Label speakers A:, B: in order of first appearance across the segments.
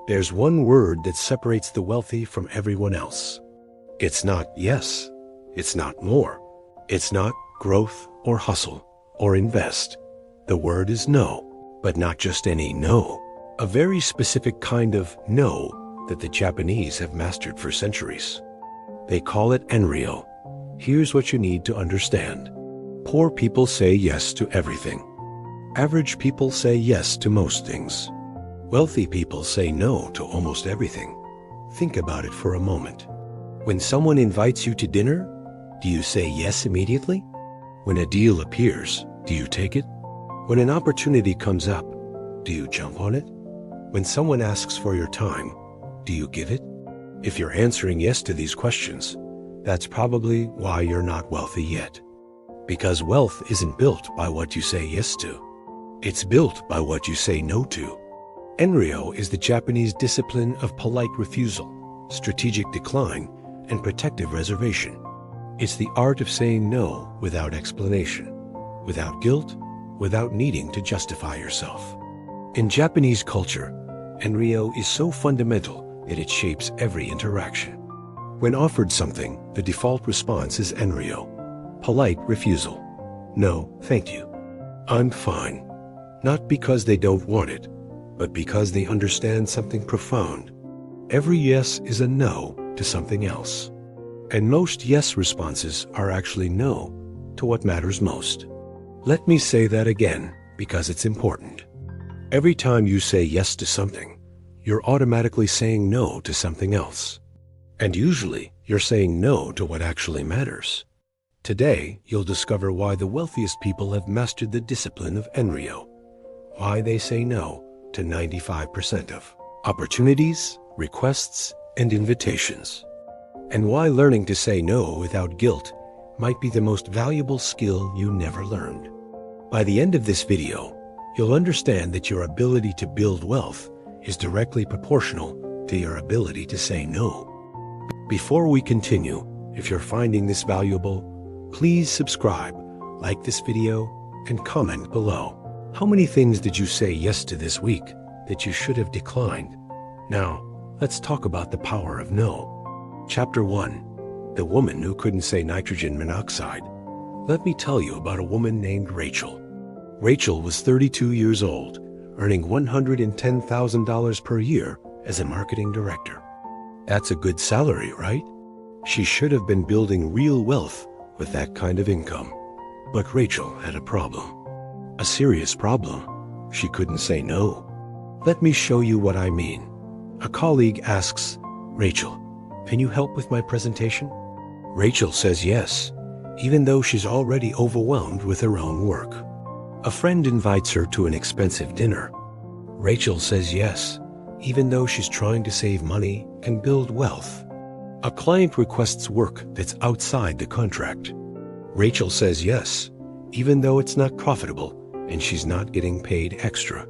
A: There's one word that separates the wealthy from everyone else. It's not yes. It's not more. It's not growth or hustle or invest. The word is no, but not just any no. A very specific kind of no that the Japanese have mastered for centuries. They call it Enryo. Here's what you need to understand. Poor people say yes to everything. Average people say yes to most things. Wealthy people say no to almost everything. Think about it for a moment. When someone invites you to dinner, do you say yes immediately? When a deal appears, do you take it? When an opportunity comes up, do you jump on it? When someone asks for your time, do you give it? If you're answering yes to these questions, that's probably why you're not wealthy yet. Because wealth isn't built by what you say yes to. It's built by what you say no to. Enryo is the Japanese discipline of polite refusal, strategic decline, and protective reservation. It's the art of saying no without explanation, without guilt, without needing to justify yourself. In Japanese culture, Enryo is so fundamental that it shapes every interaction. When offered something, the default response is Enryo, polite refusal. No, thank you. I'm fine. Not because they don't want it, but because they understand something profound. Every yes is a no to something else. And most yes responses are actually no to what matters most. Let me say that again because it's important. Every time you say yes to something, you're automatically saying no to something else. And usually, you're saying no to what actually matters. Today, you'll discover why the wealthiest people have mastered the discipline of Enryo, why they say no to 95% of opportunities, requests, and invitations, and why learning to say no without guilt might be the most valuable skill you never learned. By the end of this video, you'll understand that your ability to build wealth is directly proportional to your ability to say no. Before we continue, if you're finding this valuable, please subscribe, like this video, and comment below. How many things did you say yes to this week that you should have declined? Now, let's talk about the power of no. Chapter 1. The Woman Who Couldn't Say Nitrogen Monoxide. Let me tell you about a woman named Rachel. Rachel was 32 years old, earning $110,000 per year as a marketing director. That's a good salary, right? She should have been building real wealth with that kind of income. But Rachel had a problem. A serious problem. She couldn't say no. Let me show you what I mean. A colleague asks, Rachel, can you help with my presentation? Rachel says yes, even though she's already overwhelmed with her own work. A friend invites her to an expensive dinner. Rachel says yes, even though she's trying to save money and build wealth. A client requests work that's outside the contract. Rachel says yes, even though it's not profitable and she's not getting paid extra.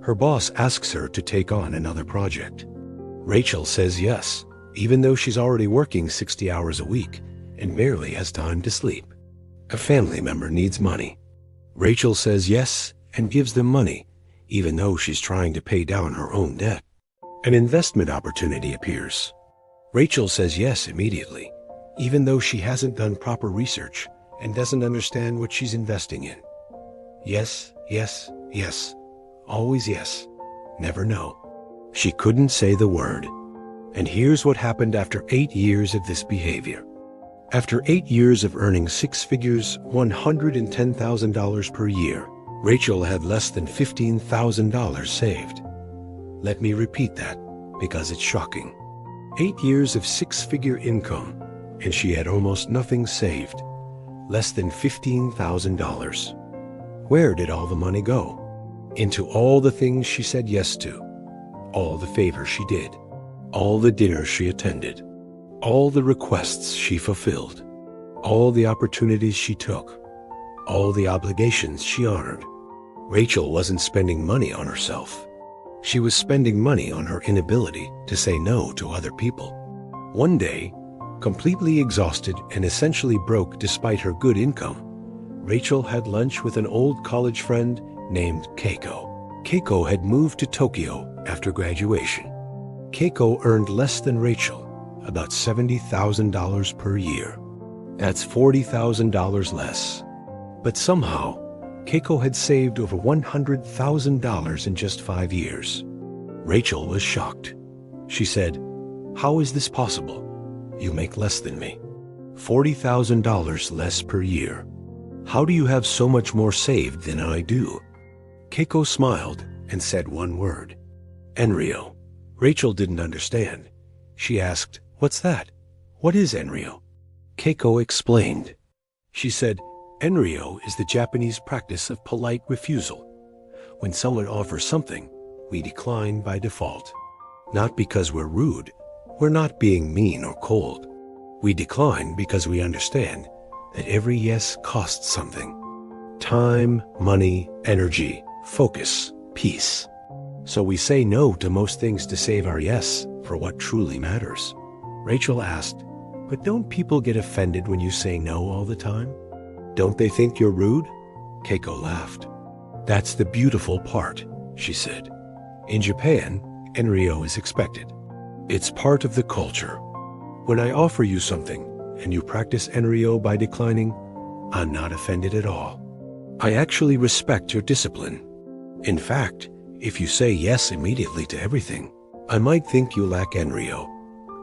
A: Her boss asks her to take on another project. Rachel says yes, even though she's already working 60 hours a week and barely has time to sleep. A family member needs money. Rachel says yes and gives them money, even though she's trying to pay down her own debt. An investment opportunity appears. Rachel says yes immediately, even though she hasn't done proper research and doesn't understand what she's investing in. Yes, yes, yes. Always yes. Never no. She couldn't say the word. And here's what happened after 8 years of this behavior. After 8 years of earning six figures, $110,000 per year, Rachel had less than $15,000 saved. Let me repeat that, because it's shocking. 8 years of six-figure income, and she had almost nothing saved. Less than $15,000. Where did all the money go? Into all the things she said yes to, all the favors she did, all the dinners she attended, all the requests she fulfilled, all the opportunities she took, all the obligations she honored. Rachel wasn't spending money on herself. She was spending money on her inability to say no to other people. One day, completely exhausted and essentially broke despite her good income, Rachel had lunch with an old college friend named Keiko. Keiko had moved to Tokyo after graduation. Keiko earned less than Rachel, about $70,000 per year. That's $40,000 less. But somehow, Keiko had saved over $100,000 in just 5 years. Rachel was shocked. She said, "How is this possible? You make less than me. $40,000 less per year. How do you have so much more saved than I do?" Keiko smiled and said one word, "Enryo." Rachel didn't understand. She asked, "What's that? What is Enryo?" Keiko explained. She said, "Enryo is the Japanese practice of polite refusal. When someone offers something, we decline by default. Not because we're rude. We're not being mean or cold. We decline because we understand that every yes costs something. Time, money, energy, focus, peace. So we say no to most things to save our yes for what truly matters." Rachel asked, "But don't people get offended when you say no all the time? Don't they think you're rude?" Keiko laughed. "That's the beautiful part," she said. "In Japan, Enryo is expected. It's part of the culture. When I offer you something and you practice Enryo by declining, I'm not offended at all. I actually respect your discipline. In fact, if you say yes immediately to everything, I might think you lack Enryo.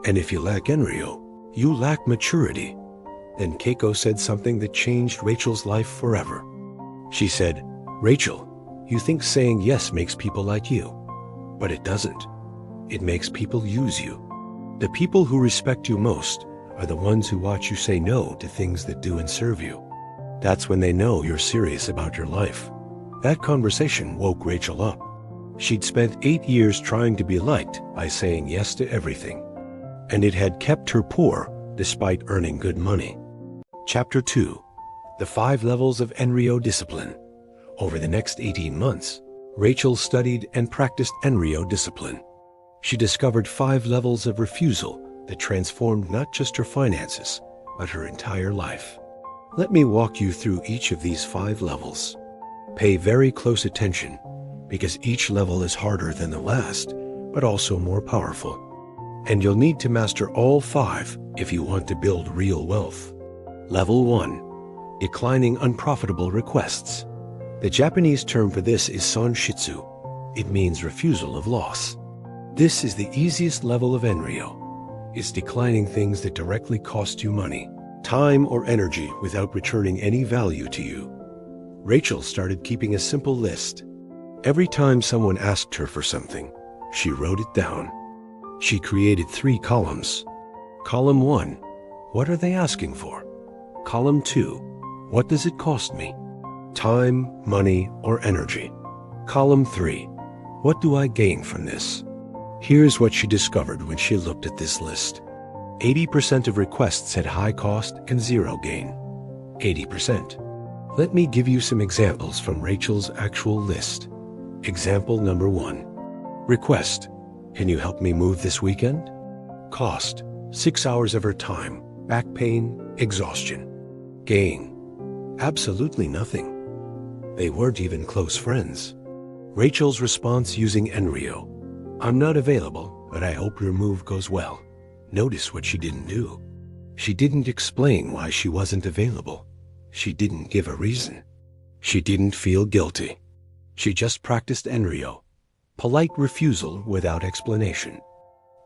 A: And if you lack Enryo, you lack maturity." Then Keiko said something that changed Rachel's life forever. She said, "Rachel, you think saying yes makes people like you. But it doesn't. It makes people use you. The people who respect you most are the ones who watch you say no to things that do and serve you. That's when they know you're serious about your life." That conversation woke Rachel up. She'd spent 8 years trying to be liked by saying yes to everything. And it had kept her poor despite earning good money. Chapter 2. The 5 Levels of Enryo Discipline. Over the next 18 months, Rachel studied and practiced Enryo discipline. She discovered 5 levels of refusal that transformed not just her finances, but her entire life. Let me walk you through each of these 5 levels. Pay very close attention, because each level is harder than the last, but also more powerful. And you'll need to master all 5 if you want to build real wealth. Level 1. Declining unprofitable requests. The Japanese term for this is sonshitsu. It means refusal of loss. This is the easiest level of Enryo. It's declining things that directly cost you money, time, or energy without returning any value to you. Rachel started keeping a simple list. Every time someone asked her for something, she wrote it down. She created 3 columns. Column 1, what are they asking for? Column 2, what does it cost me? Time, money, or energy. Column 3, what do I gain from this? Here's what she discovered when she looked at this list. 80% of requests had high cost and 0 gain. 80%. Let me give you some examples from Rachel's actual list. Example number 1. Request: can you help me move this weekend? Cost: 6 hours of her time, back pain, exhaustion. Gain: absolutely nothing. They weren't even close friends. Rachel's response using Enryo: I'm not available, but I hope your move goes well. Notice what she didn't do. She didn't explain why she wasn't available. She didn't give a reason. She didn't feel guilty. She just practiced Enryo, polite refusal without explanation.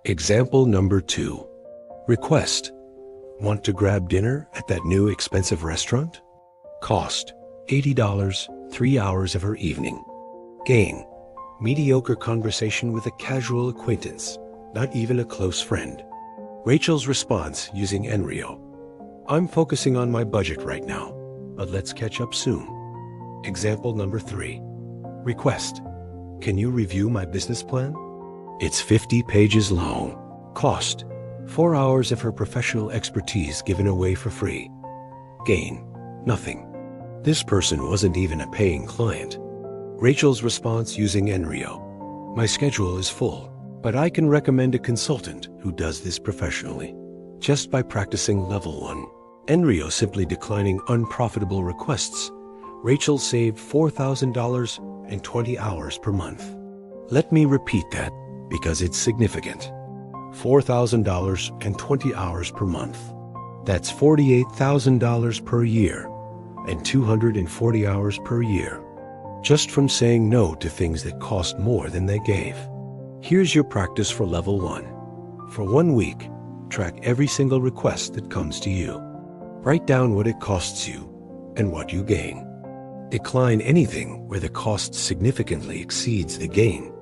A: Example number 2. Request: want to grab dinner at that new expensive restaurant? Cost: $80, 3 hours of her evening. Gain: mediocre conversation with a casual acquaintance, not even a close friend. Rachel's response using Enryo: I'm focusing on my budget right now, but let's catch up soon. Example number 3. Request: can you review my business plan? It's 50 pages long. Cost: 4 hours of her professional expertise given away for free. Gain: nothing. This person wasn't even a paying client. Rachel's response using Enryo: my schedule is full, but I can recommend a consultant who does this professionally. Just by practicing level 1, Enryo simply declining unprofitable requests, Rachel saved $4,000 and 20 hours per month. Let me repeat that. Because it's significant. $4,000 and 20 hours per month. That's $48,000 per year and 240 hours per year. Just from saying no to things that cost more than they gave. Here's your practice for level 1. For 1 week, track every single request that comes to you. Write down what it costs you and what you gain. Decline anything where the cost significantly exceeds the gain.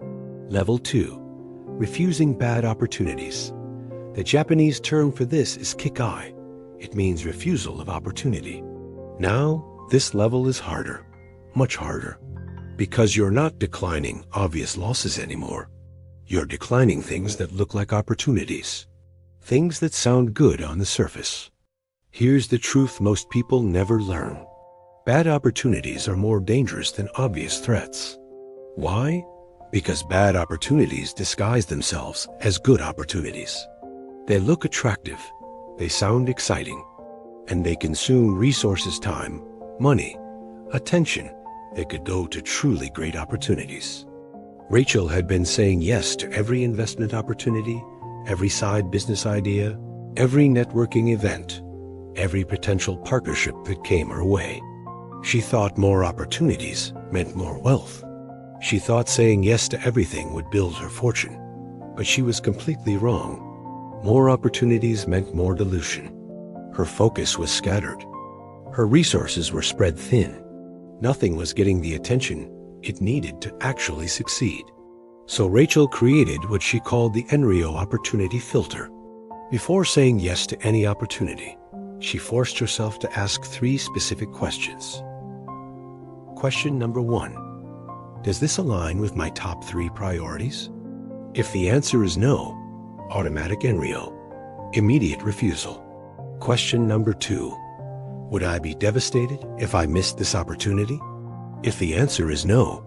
A: Level 2. Refusing bad opportunities. The Japanese term for this is kikai. It means refusal of opportunity. Now, this level is harder, much harder, because you're not declining obvious losses anymore. You're declining things that look like opportunities, things that sound good on the surface. Here's the truth most people never learn. Bad opportunities are more dangerous than obvious threats. Why? Because bad opportunities disguise themselves as good opportunities. They look attractive, they sound exciting, and they consume resources, time, money, attention that could go to truly great opportunities. Rachel had been saying yes to every investment opportunity, every side business idea, every networking event, every potential partnership that came her way. She thought more opportunities meant more wealth. She thought saying yes to everything would build her fortune, but she was completely wrong. More opportunities meant more dilution. Her focus was scattered. Her resources were spread thin. Nothing was getting the attention it needed to actually succeed. So Rachel created what she called the Enryo opportunity filter. Before saying yes to any opportunity, she forced herself to ask 3 specific questions. Question number 1. Does this align with my top 3 priorities? If the answer is no, automatic Enryo, immediate refusal. Question number 2. Would I be devastated if I missed this opportunity? If the answer is no,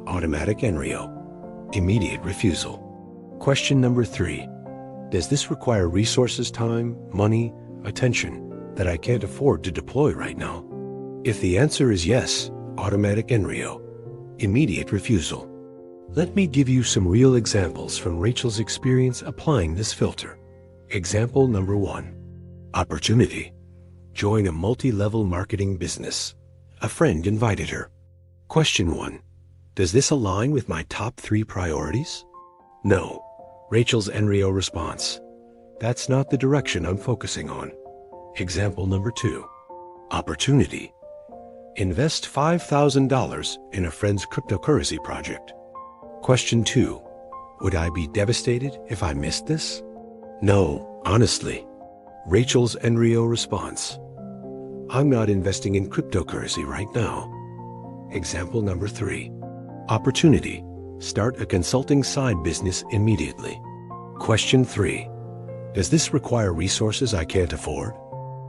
A: automatic Enryo, immediate refusal. Question number 3. Does this require resources, time, money, attention that I can't afford to deploy right now? If the answer is yes, automatic Enryo, immediate refusal. Let me give you some real examples from Rachel's experience applying this filter. Example number 1. Opportunity. Join a multi-level marketing business. A friend invited her. Question 1. Does this align with my top 3 priorities? No. Rachel's Enryo response. That's not the direction I'm focusing on. Example number 2. Opportunity. Invest $5,000 in a friend's cryptocurrency project. Question 2. Would I be devastated if I missed this? No, honestly. Rachel's Enryo response. I'm not investing in cryptocurrency right now. Example number 3. Opportunity. Start a consulting side business immediately. Question 3. Does this require resources I can't afford?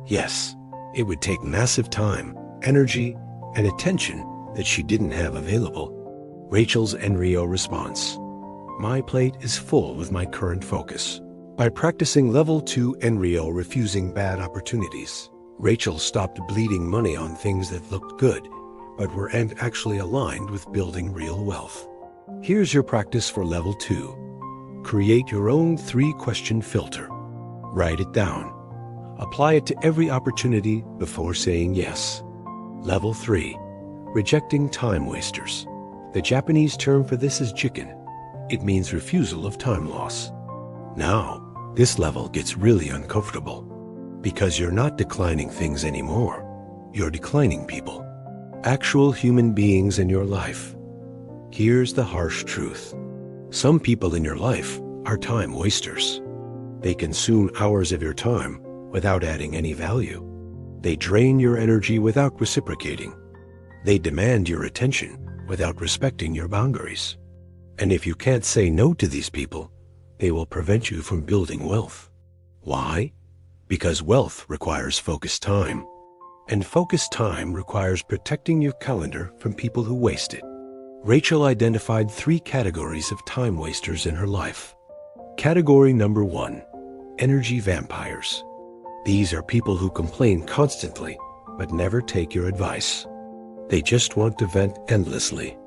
A: Yes. It would take massive time, energy, and attention that she didn't have available. Rachel's Enryo response. My plate is full with my current focus. By practicing level 2 Enryo refusing bad opportunities, Rachel stopped bleeding money on things that looked good, but weren't actually aligned with building real wealth. Here's your practice for level 2. Create your own 3-question filter. Write it down. Apply it to every opportunity before saying yes. Level 3. Rejecting time wasters. The Japanese term for this is jiken. It means refusal of time loss. Now, this level gets really uncomfortable because you're not declining things anymore. You're declining people. Actual human beings in your life. Here's the harsh truth. Some people in your life are time wasters. They consume hours of your time without adding any value. They drain your energy without reciprocating. They demand your attention without respecting your boundaries. And if you can't say no to these people, they will prevent you from building wealth. Why? Because wealth requires focused time. And focused time requires protecting your calendar from people who waste it. Rachel identified 3 categories of time wasters in her life. Category number 1, energy vampires. These are people who complain constantly, but never take your advice. They just want to vent endlessly.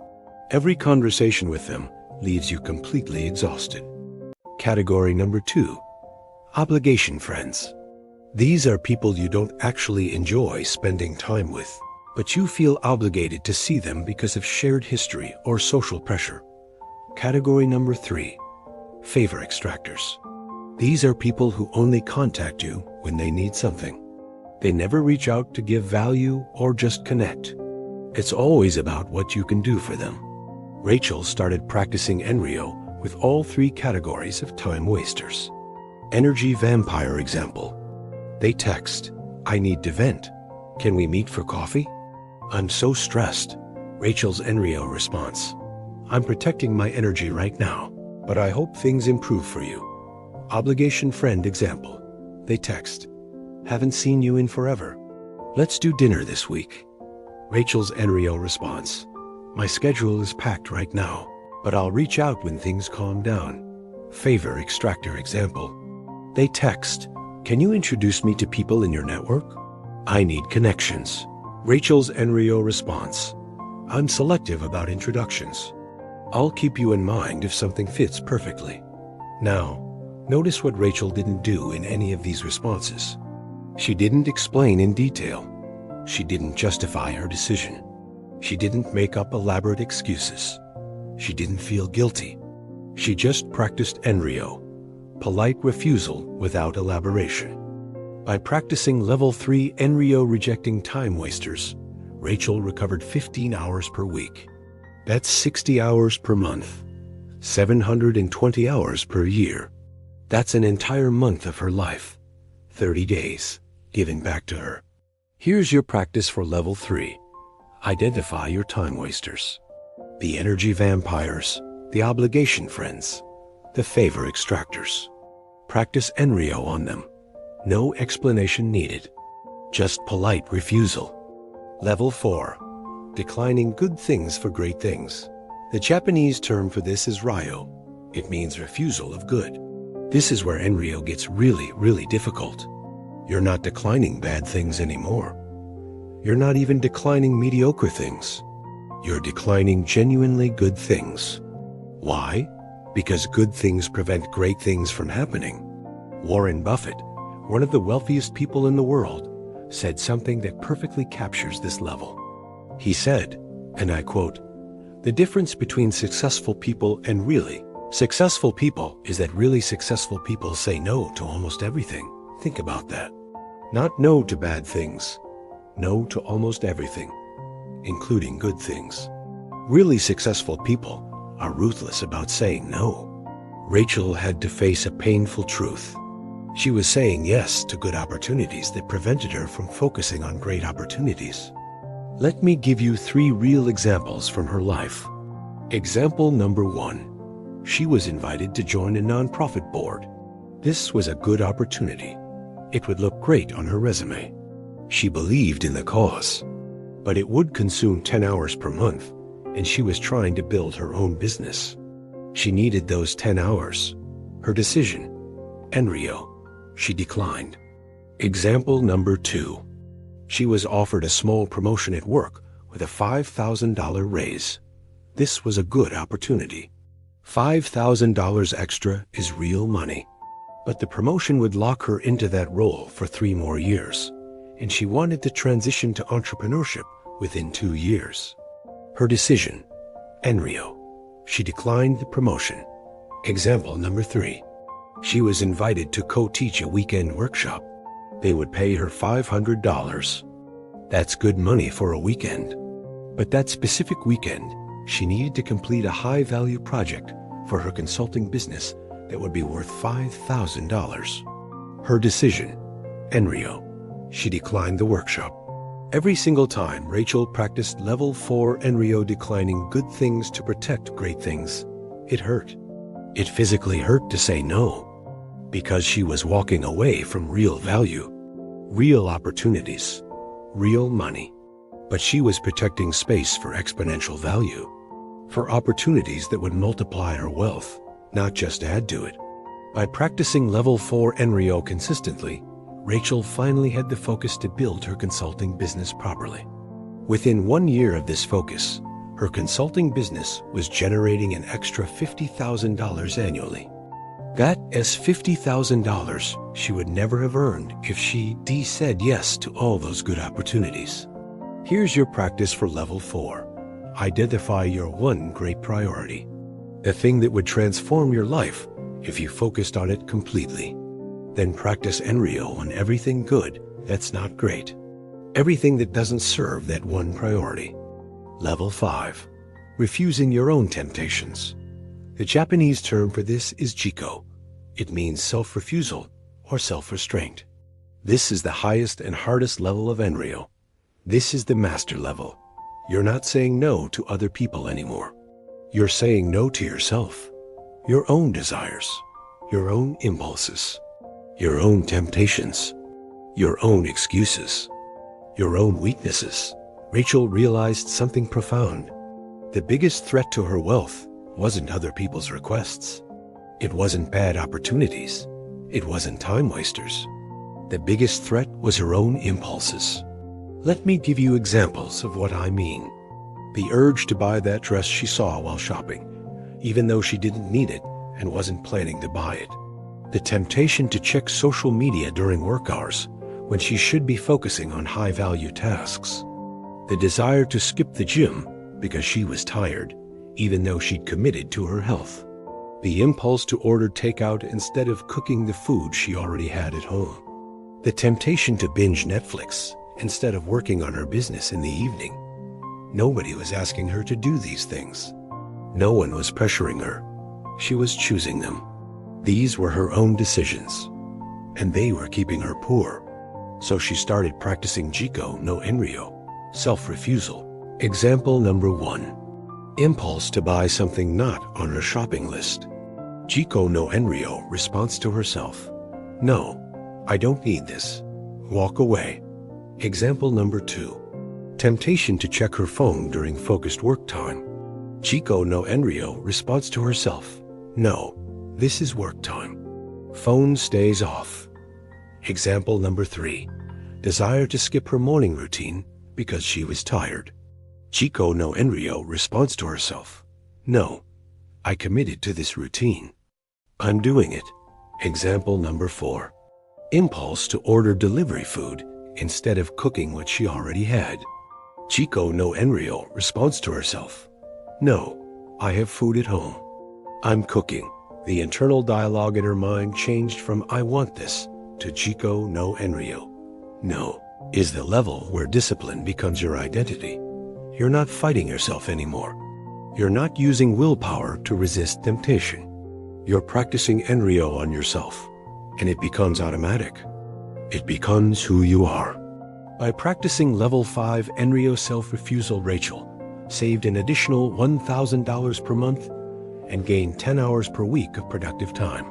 A: Every conversation with them leaves you completely exhausted. Category number 2, obligation friends. These are people you don't actually enjoy spending time with, but you feel obligated to see them because of shared history or social pressure. Category number 3, favor extractors. These are people who only contact you when they need something. They never reach out to give value or just connect. It's always about what you can do for them. Rachel started practicing Enryo with all 3 categories of time wasters. Energy vampire example. They text, "I need to vent. Can we meet for coffee? I'm so stressed." Rachel's Enryo response, "I'm protecting my energy right now, but I hope things improve for you." Obligation friend example. They text, "Haven't seen you in forever. Let's do dinner this week." Rachel's Enryo response, "My schedule is packed right now, but I'll reach out when things calm down." Favor extractor example. They text, "Can you introduce me to people in your network? I need connections." Rachel's Enryo response, "I'm selective about introductions. I'll keep you in mind if something fits perfectly." Now, notice what Rachel didn't do in any of these responses. She didn't explain in detail. She didn't justify her decision. She didn't make up elaborate excuses. She didn't feel guilty. She just practiced Enryo, polite refusal without elaboration. By practicing level 3 Enryo rejecting time wasters, Rachel recovered 15 hours per week. That's 60 hours per month, 720 hours per year. That's an entire month of her life, 30 days, given back to her. Here's your practice for level 3. Identify your time wasters. The energy vampires, the obligation friends, the favor extractors. Practice Enryo on them. No explanation needed. Just polite refusal. Level 4. Declining good things for great things. The Japanese term for this is Ryo. It means refusal of good. This is where Enryo gets really difficult. You're not declining bad things anymore. You're not even declining mediocre things. You're declining genuinely good things. Why? Because good things prevent great things from happening. Warren Buffett, one of the wealthiest people in the world, said something that perfectly captures this level. He said, and I quote, "The difference between successful people and really successful people is that really successful people say no to almost everything." Think about that. Not no to bad things, no to almost everything, including good things. Really successful people are ruthless about saying no. Rachel had to face a painful truth. She was saying yes to good opportunities that prevented her from focusing on great opportunities. Let me give you 3 real examples from her life. Example number 1. She was invited to join a nonprofit board. This was a good opportunity. It would look great on her resume. She believed in the cause, but it would consume 10 hours per month, and she was trying to build her own business. She needed those 10 hours. Her decision, Enryo. She declined. Example number 2. She was offered a small promotion at work with a $5,000 raise. This was a good opportunity. $5,000 extra is real money. But the promotion would lock her into that role for 3 more years, and she wanted to transition to entrepreneurship within 2 years. Her decision, Enryo. She declined the promotion. Example number 3. She was invited to co-teach a weekend workshop. They would pay her $500. That's good money for a weekend. But that specific weekend, she needed to complete a high-value project for her consulting business that would be worth $5,000. Her decision, Enryo. She declined the workshop. Every single time Rachel practiced level 4 Enryo declining good things to protect great things, it hurt. It physically hurt to say no, because she was walking away from real value, real opportunities, real money. But she was protecting space for exponential value, for opportunities that would multiply her wealth, not just add to it. By practicing level 4 Enryo consistently, Rachel finally had the focus to build her consulting business properly. Within 1 year of this focus, Her consulting business was generating an extra $50,000 annually. That is $50,000 she would never have earned if she said yes to all those good opportunities. Here's your practice for level 4. Identify your one great priority. The thing that would transform your life if you focused on it completely. Then practice Enryo on everything good that's not great. Everything that doesn't serve that one priority. Level 5. Refusing your own temptations. The Japanese term for this is jiko. It means self-refusal or self-restraint. This is the highest and hardest level of Enryo. This is the master level. You're not saying no to other people anymore. You're saying no to yourself, your own desires, your own impulses, your own temptations, your own excuses, your own weaknesses. Rachel realized something profound. The biggest threat to her wealth wasn't other people's requests. It wasn't bad opportunities. It wasn't time wasters. The biggest threat was her own impulses. Let me give you examples of what I mean. The urge to buy that dress she saw while shopping, even though she didn't need it and wasn't planning to buy it. The temptation to check social media during work hours when she should be focusing on high-value tasks. The desire to skip the gym because she was tired, even though she'd committed to her health. The impulse to order takeout instead of cooking the food she already had at home. The temptation to binge Netflix instead of working on her business in the evening. Nobody was asking her to do these things. No one was pressuring her. She was choosing them. These were her own decisions, and they were keeping her poor. So she started practicing Jiko no Enryo, self-refusal. Example number 1. Impulse to buy something not on her shopping list. Jiko no Enryo response to herself. No, I don't need this. Walk away. Example number 2. Temptation to check her phone during focused work time. Jiko no Enryo response to herself. No, this is work time. Phone stays off. Example number 3. Desire to skip her morning routine because she was tired. Jiko no Enryo response to herself. No, I committed to this routine. I'm doing it. Example number 4. Impulse to order delivery food instead of cooking what she already had. Jiko no Enryo responds to herself. No, I have food at home. I'm cooking. The internal dialogue in her mind changed from I want this to Jiko no Enryo. No is the level where discipline becomes your identity. You're not fighting yourself anymore. You're not using willpower to resist temptation. You're practicing Enryo on yourself, and it becomes automatic. It becomes who you are. By practicing level 5 Enryo self-refusal, Rachel saved an additional $1,000 per month and gained 10 hours per week of productive time.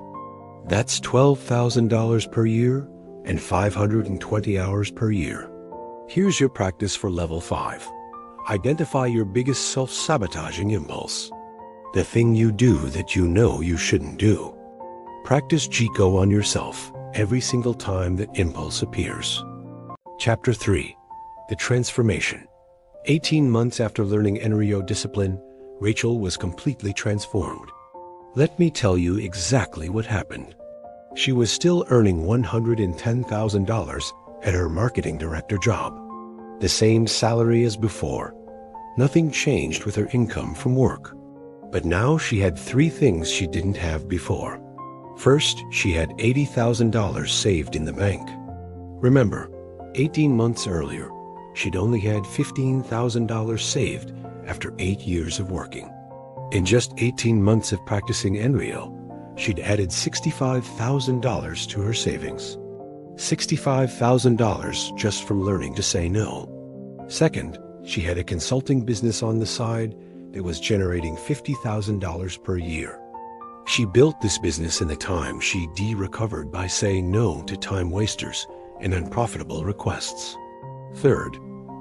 A: That's $12,000 per year and 520 hours per year. Here's your practice for level 5. Identify your biggest self-sabotaging impulse. The thing you do that you know you shouldn't do. Practice Jiko on yourself every single time that impulse appears. Chapter 3. The Transformation. 18 months after learning Enryo discipline, Rachel was completely transformed. Let me tell you exactly what happened. She was still earning $110,000 at her marketing director job. The same salary as before. Nothing changed with her income from work. But now she had 3 things she didn't have before. First, she had $80,000 saved in the bank. Remember, 18 months earlier, she'd only had $15,000 saved after 8 years of working. In just 18 months of practicing Enryo, she'd added $65,000 to her savings. $65,000 just from learning to say no. Second, she had a consulting business on the side that was generating $50,000 per year. She built this business in the time she recovered by saying no to time wasters and unprofitable requests. Third,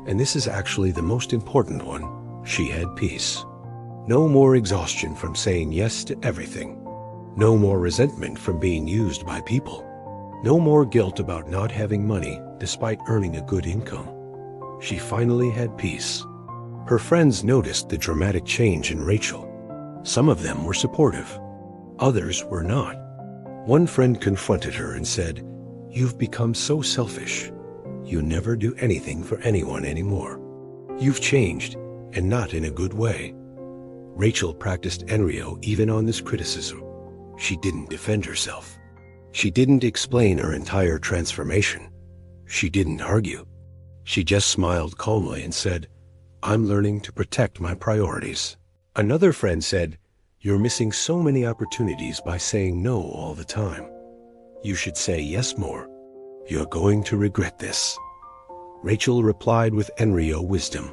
A: and this is actually the most important one, she had peace. No more exhaustion from saying yes to everything. No more resentment from being used by people. No more guilt about not having money despite earning a good income. She finally had peace. Her friends noticed the dramatic change in Rachel. Some of them were supportive. Others were not. One friend confronted her and said, "You've become so selfish. You never do anything for anyone anymore. You've changed, and not in a good way." Rachel practiced Enryo even on this criticism. She didn't defend herself. She didn't explain her entire transformation. She didn't argue. She just smiled calmly and said, "I'm learning to protect my priorities." Another friend said, "You're missing so many opportunities by saying no all the time. You should say yes more. You're going to regret this." Rachel replied with Enryo wisdom.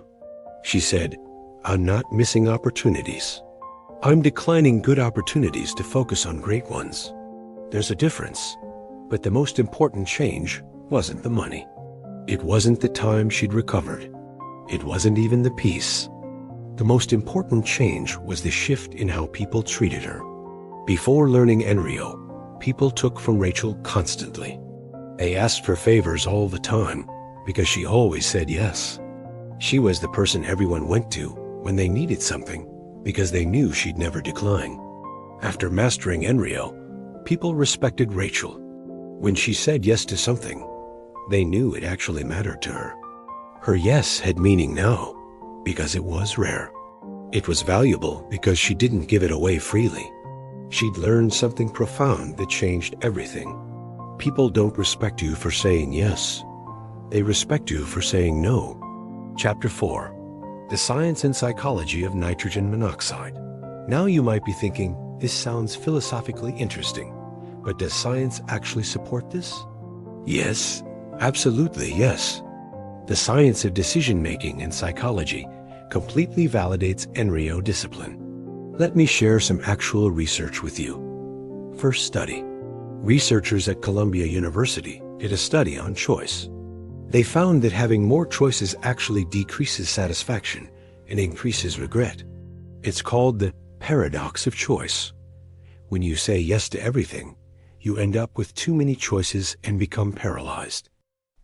A: She said, "I'm not missing opportunities. I'm declining good opportunities to focus on great ones." There's a difference, but the most important change wasn't the money. It wasn't the time she'd recovered. It wasn't even the peace. The most important change was the shift in how people treated her. Before learning Enryo, people took from Rachel constantly. They asked for favors all the time because she always said yes. She was the person everyone went to when they needed something because they knew she'd never decline. After mastering Enryo, people respected Rachel. When she said yes to something, they knew it actually mattered to her. Her yes had meaning now because it was rare. It was valuable because she didn't give it away freely. She'd learned something profound that changed everything. People don't respect you for saying yes. They respect you for saying no. Chapter 4. The Science and Psychology of Nitrogen Monoxide. Now you might be thinking, this sounds philosophically interesting, but does science actually support this? Yes, absolutely yes. The science of decision-making and psychology completely validates Enryo discipline. Let me share some actual research with you. First study. Researchers at Columbia University did a study on choice. They found that having more choices actually decreases satisfaction and increases regret. It's called the paradox of choice. When you say yes to everything, you end up with too many choices and become paralyzed.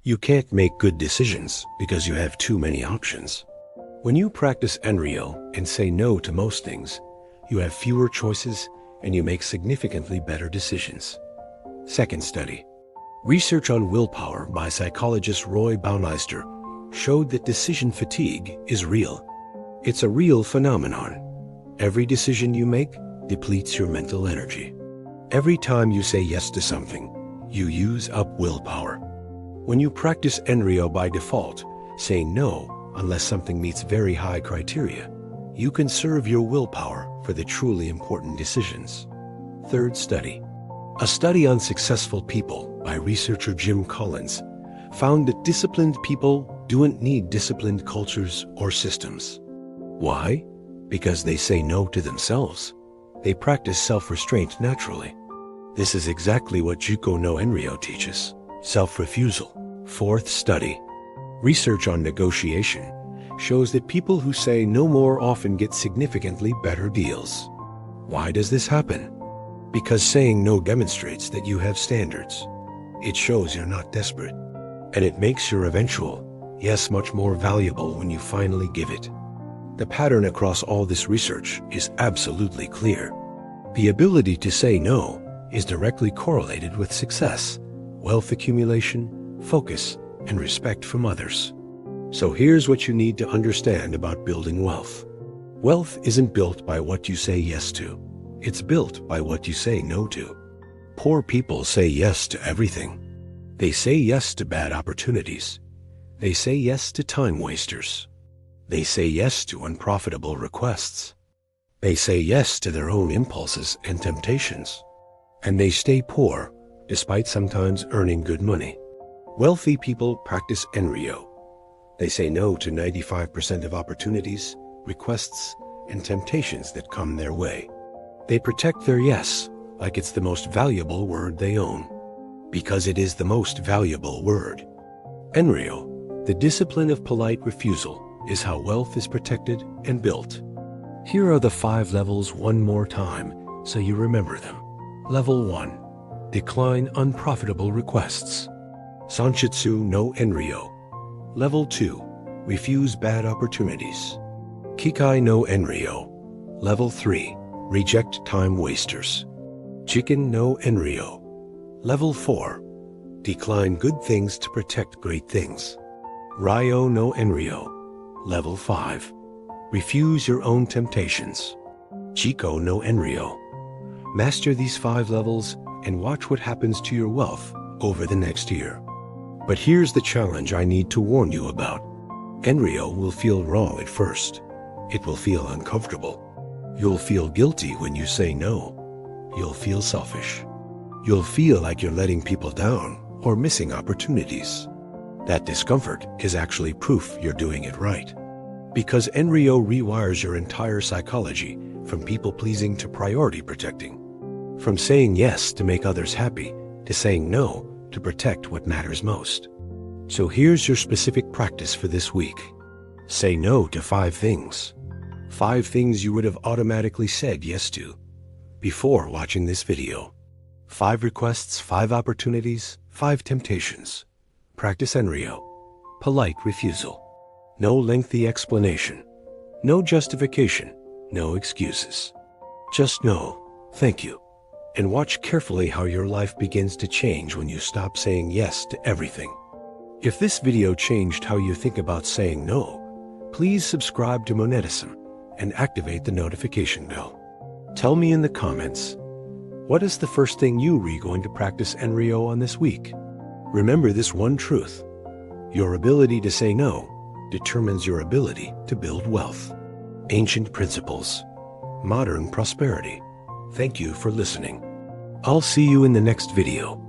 A: You can't make good decisions because you have too many options. When you practice Enryo and say no to most things, you have fewer choices and you make significantly better decisions. Second study. Research on willpower by psychologist Roy Baumeister showed that decision fatigue is real. It's a real phenomenon. Every decision you make depletes your mental energy. Every time you say yes to something, you use up willpower. When you practice Enryo by default, saying no unless something meets very high criteria, you conserve your willpower for the truly important decisions. Third study. A study on successful people by researcher Jim Collins found that disciplined people don't need disciplined cultures or systems. Why? Because they say no to themselves. They practice self-restraint naturally. This is exactly what Juko no Enryo teaches. Self-refusal. Fourth study. Research on negotiation shows that people who say no more often get significantly better deals. Why does this happen? Because saying no demonstrates that you have standards. It shows you're not desperate. And it makes your eventual yes much more valuable when you finally give it. The pattern across all this research is absolutely clear. The ability to say no is directly correlated with success, wealth accumulation, focus, and respect from others. So here's what you need to understand about building wealth. Wealth isn't built by what you say yes to. It's built by what you say no to. Poor people say yes to everything. They say yes to bad opportunities. They say yes to time wasters. They say yes to unprofitable requests. They say yes to their own impulses and temptations. And they stay poor, despite sometimes earning good money. Wealthy people practice Enryo. They say no to 95% of opportunities, requests, and temptations that come their way. They protect their yes like it's the most valuable word they own, because it is the most valuable word. Enryo, the discipline of polite refusal, is how wealth is protected and built. Here are the 5 levels one more time so you remember them. Level 1. Decline unprofitable requests. Sanshitsu no Enryo. Level 2. Refuse bad opportunities. Kikai no Enryo. Level 3. Reject time wasters. Chicken no Enryo. Level 4. Decline good things to protect great things. Ryo no Enryo. Level 5. Refuse your own temptations. Chico no Enryo. Master these 5 levels and watch what happens to your wealth over the next year. But here's the challenge I need to warn you about. Enryo will feel wrong at first. It will feel uncomfortable. You'll feel guilty when you say no. You'll feel selfish. You'll feel like you're letting people down or missing opportunities. That discomfort is actually proof you're doing it right. Because Enryo rewires your entire psychology from people-pleasing to priority protecting. From saying yes to make others happy to saying no to protect what matters most. So here's your specific practice for this week. Say no to 5 things. 5 things you would have automatically said yes to before watching this video. 5 requests, 5 opportunities, 5 temptations. Practice Enryo. Polite refusal. No lengthy explanation. No justification. No excuses. Just no, thank you. And watch carefully how your life begins to change when you stop saying yes to everything. If this video changed how you think about saying no, please subscribe to Monetisum and activate the notification bell. Tell me in the comments, what is the first thing you are going to practice Enryo on this week? Remember this one truth. Your ability to say no determines your ability to build wealth. Ancient principles. Modern prosperity. Thank you for listening. I'll see you in the next video.